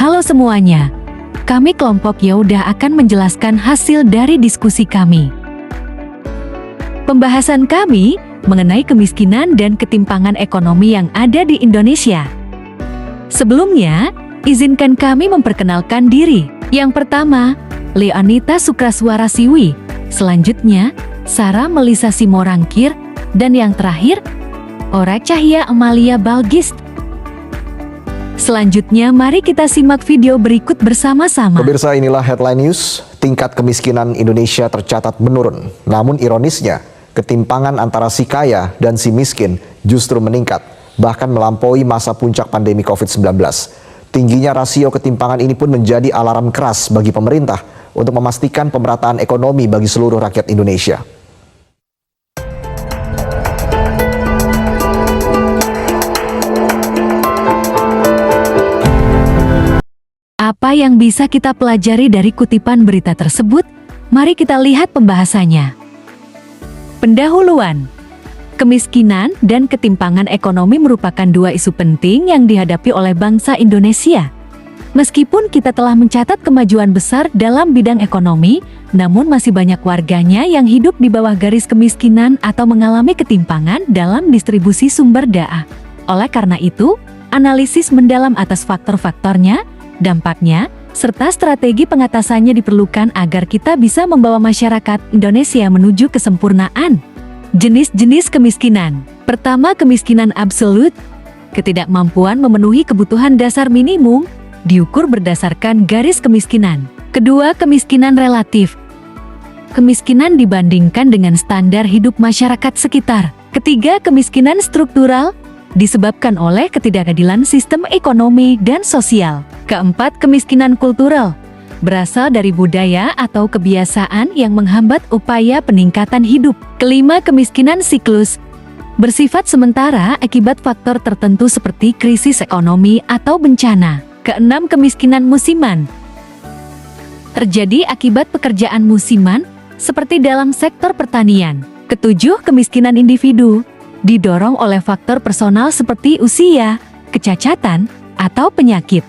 Halo semuanya, kami kelompok Yaudah akan menjelaskan hasil dari diskusi kami. Pembahasan kami mengenai kemiskinan dan ketimpangan ekonomi yang ada di Indonesia. Sebelumnya, izinkan kami memperkenalkan diri. Yang pertama, Leonita Sukraswara Siwi. Selanjutnya, Sarah Melisa Simorangkir. Dan yang terakhir, Ora Cahya Amalia Balgis. Selanjutnya, mari kita simak video berikut bersama-sama. Pemirsa, inilah headline news. Tingkat kemiskinan Indonesia tercatat menurun. Namun ironisnya, ketimpangan antara si kaya dan si miskin justru meningkat, bahkan melampaui masa puncak pandemi COVID-19. Tingginya rasio ketimpangan ini pun menjadi alarm keras bagi pemerintah untuk memastikan pemerataan ekonomi bagi seluruh rakyat Indonesia. Apa yang bisa kita pelajari dari kutipan berita tersebut? Mari kita lihat pembahasannya. Pendahuluan. Kemiskinan dan ketimpangan ekonomi merupakan dua isu penting yang dihadapi oleh bangsa Indonesia. Meskipun kita telah mencatat kemajuan besar dalam bidang ekonomi, namun masih banyak warganya yang hidup di bawah garis kemiskinan atau mengalami ketimpangan dalam distribusi sumber daya. Oleh karena itu, analisis mendalam atas faktor-faktornya, dampaknya, serta strategi pengatasannya diperlukan agar kita bisa membawa masyarakat Indonesia menuju kesempurnaan. Jenis-jenis kemiskinan. Pertama, kemiskinan absolut. Ketidakmampuan memenuhi kebutuhan dasar minimum, diukur berdasarkan garis kemiskinan. Kedua, kemiskinan relatif. Kemiskinan dibandingkan dengan standar hidup masyarakat sekitar. Ketiga, kemiskinan struktural, disebabkan oleh ketidakadilan sistem ekonomi dan sosial. Keempat, kemiskinan kultural, berasal dari budaya atau kebiasaan yang menghambat upaya peningkatan hidup. Kelima, kemiskinan siklus, bersifat sementara akibat faktor tertentu seperti krisis ekonomi atau bencana. Keenam, kemiskinan musiman, terjadi akibat pekerjaan musiman seperti dalam sektor pertanian. Ketujuh, kemiskinan individu, didorong oleh faktor personal seperti usia, kecacatan, atau penyakit.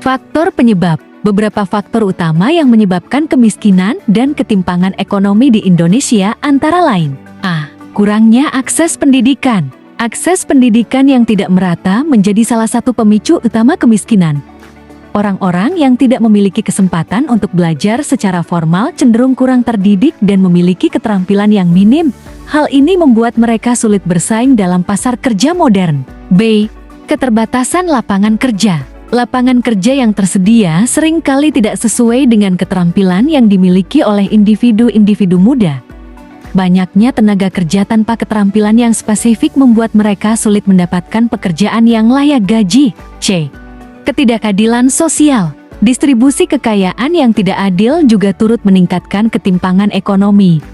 Faktor penyebab. Beberapa faktor utama yang menyebabkan kemiskinan dan ketimpangan ekonomi di Indonesia antara lain: A. Kurangnya akses pendidikan. Akses pendidikan yang tidak merata menjadi salah satu pemicu utama kemiskinan. Orang-orang yang tidak memiliki kesempatan untuk belajar secara formal cenderung kurang terdidik dan memiliki keterampilan yang minim. Hal ini membuat mereka sulit bersaing dalam pasar kerja modern. B. Keterbatasan lapangan kerja. Lapangan kerja yang tersedia seringkali tidak sesuai dengan keterampilan yang dimiliki oleh individu-individu muda. Banyaknya tenaga kerja tanpa keterampilan yang spesifik membuat mereka sulit mendapatkan pekerjaan yang layak gaji. C. Ketidakadilan sosial. Distribusi kekayaan yang tidak adil juga turut meningkatkan ketimpangan ekonomi.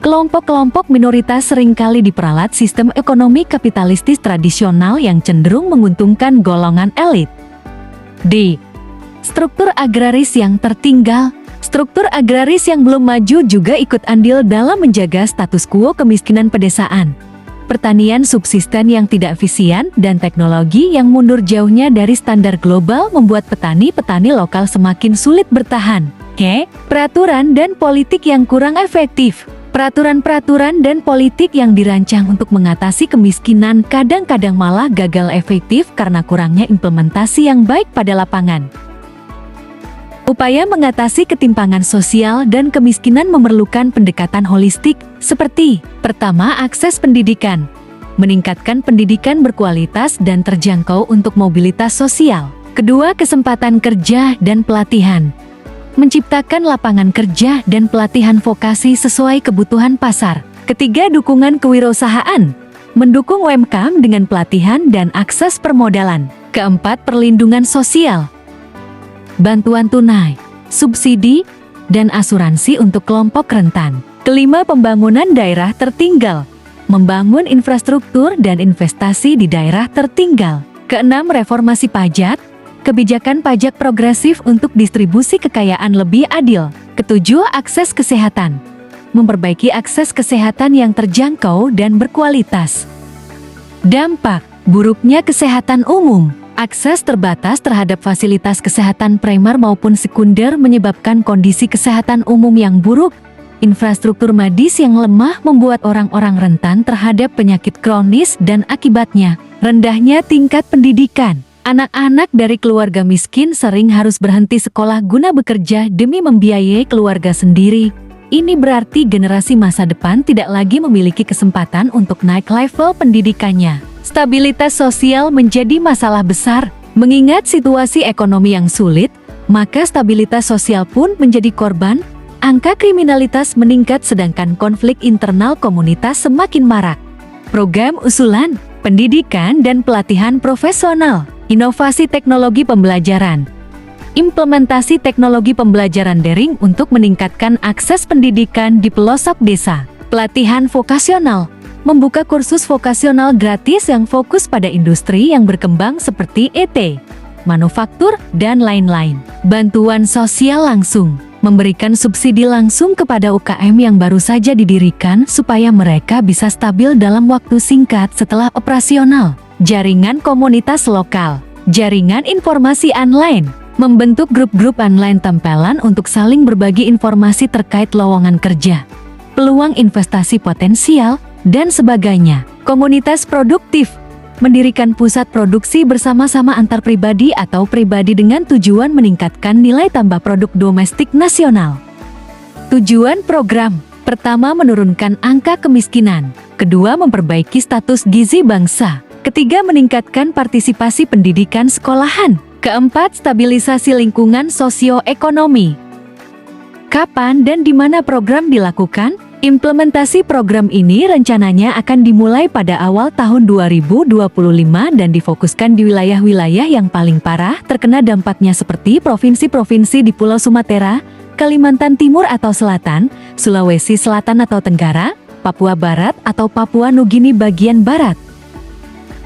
Kelompok-kelompok minoritas seringkali diperalat sistem ekonomi kapitalistis tradisional yang cenderung menguntungkan golongan elit. D. Struktur agraris yang tertinggal. Struktur agraris yang belum maju juga ikut andil dalam menjaga status quo kemiskinan pedesaan. Pertanian subsisten yang tidak efisien dan teknologi yang mundur jauhnya dari standar global membuat petani-petani lokal semakin sulit bertahan. K. Peraturan dan politik yang kurang efektif. Peraturan-peraturan dan politik yang dirancang untuk mengatasi kemiskinan kadang-kadang malah gagal efektif karena kurangnya implementasi yang baik pada lapangan. Upaya mengatasi ketimpangan sosial dan kemiskinan memerlukan pendekatan holistik, seperti: pertama, akses pendidikan. Meningkatkan pendidikan berkualitas dan terjangkau untuk mobilitas sosial. Kedua, kesempatan kerja dan pelatihan. Menciptakan lapangan kerja dan pelatihan vokasi sesuai kebutuhan pasar. Ketiga, dukungan kewirausahaan. Mendukung UMKM dengan pelatihan dan akses permodalan. Keempat, perlindungan sosial. Bantuan tunai, subsidi, dan asuransi untuk kelompok rentan. Kelima, pembangunan daerah tertinggal. Membangun infrastruktur dan investasi di daerah tertinggal. Keenam, reformasi pajak. Kebijakan pajak progresif untuk distribusi kekayaan lebih adil. Ketujuh, akses kesehatan. Memperbaiki akses kesehatan yang terjangkau dan berkualitas. Dampak buruknya kesehatan umum. Akses terbatas terhadap fasilitas kesehatan primer maupun sekunder menyebabkan kondisi kesehatan umum yang buruk. Infrastruktur medis yang lemah membuat orang-orang rentan terhadap penyakit kronis dan akibatnya, rendahnya tingkat pendidikan. Anak-anak dari keluarga miskin sering harus berhenti sekolah guna bekerja demi membiayai keluarga sendiri. Ini berarti generasi masa depan tidak lagi memiliki kesempatan untuk naik level pendidikannya. Stabilitas sosial menjadi masalah besar. Mengingat situasi ekonomi yang sulit, maka stabilitas sosial pun menjadi korban. Angka kriminalitas meningkat sedangkan konflik internal komunitas semakin marak. Program usulan, pendidikan dan pelatihan profesional, inovasi teknologi pembelajaran. Implementasi teknologi pembelajaran daring untuk meningkatkan akses pendidikan di pelosok desa. Pelatihan vokasional, membuka kursus vokasional gratis yang fokus pada industri yang berkembang seperti IT, manufaktur, dan lain-lain. Bantuan sosial langsung, memberikan subsidi langsung kepada UKM yang baru saja didirikan supaya mereka bisa stabil dalam waktu singkat setelah operasional. Jaringan komunitas lokal, jaringan informasi online, membentuk grup-grup online tempelan untuk saling berbagi informasi terkait lowongan kerja, peluang investasi potensial, dan sebagainya. Komunitas produktif, mendirikan pusat produksi bersama-sama antar pribadi atau pribadi dengan tujuan meningkatkan nilai tambah produk domestik nasional. Tujuan program: pertama, menurunkan angka kemiskinan; kedua, memperbaiki status gizi bangsa; ketiga, meningkatkan partisipasi pendidikan sekolahan; keempat, stabilisasi lingkungan sosioekonomi. Kapan dan di mana program dilakukan? Implementasi program ini rencananya akan dimulai pada awal tahun 2025 dan difokuskan di wilayah-wilayah yang paling parah terkena dampaknya seperti provinsi-provinsi di Pulau Sumatera, Kalimantan Timur atau Selatan, Sulawesi Selatan atau Tenggara, Papua Barat atau Papua Nugini bagian Barat.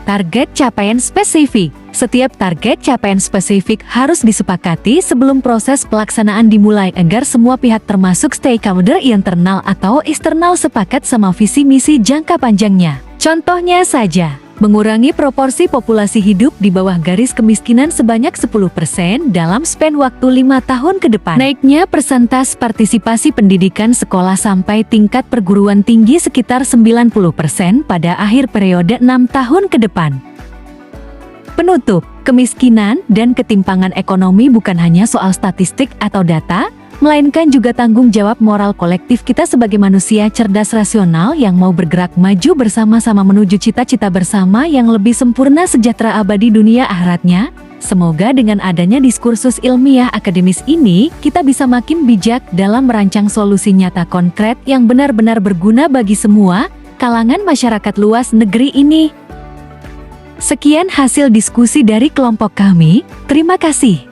Target capaian spesifik. Setiap target capaian spesifik harus disepakati sebelum proses pelaksanaan dimulai agar semua pihak termasuk stakeholder internal atau eksternal sepakat sama visi misi jangka panjangnya. Contohnya saja, mengurangi proporsi populasi hidup di bawah garis kemiskinan sebanyak 10% dalam span waktu 5 tahun ke depan. Naiknya persentase partisipasi pendidikan sekolah sampai tingkat perguruan tinggi sekitar 90% pada akhir periode 6 tahun ke depan. Penutup, kemiskinan dan ketimpangan ekonomi bukan hanya soal statistik atau data, melainkan juga tanggung jawab moral kolektif kita sebagai manusia cerdas rasional yang mau bergerak maju bersama-sama menuju cita-cita bersama yang lebih sempurna sejahtera abadi dunia akhiratnya. Semoga dengan adanya diskursus ilmiah akademis ini, kita bisa makin bijak dalam merancang solusi nyata konkret yang benar-benar berguna bagi semua kalangan masyarakat luas negeri ini. Sekian hasil diskusi dari kelompok kami, terima kasih.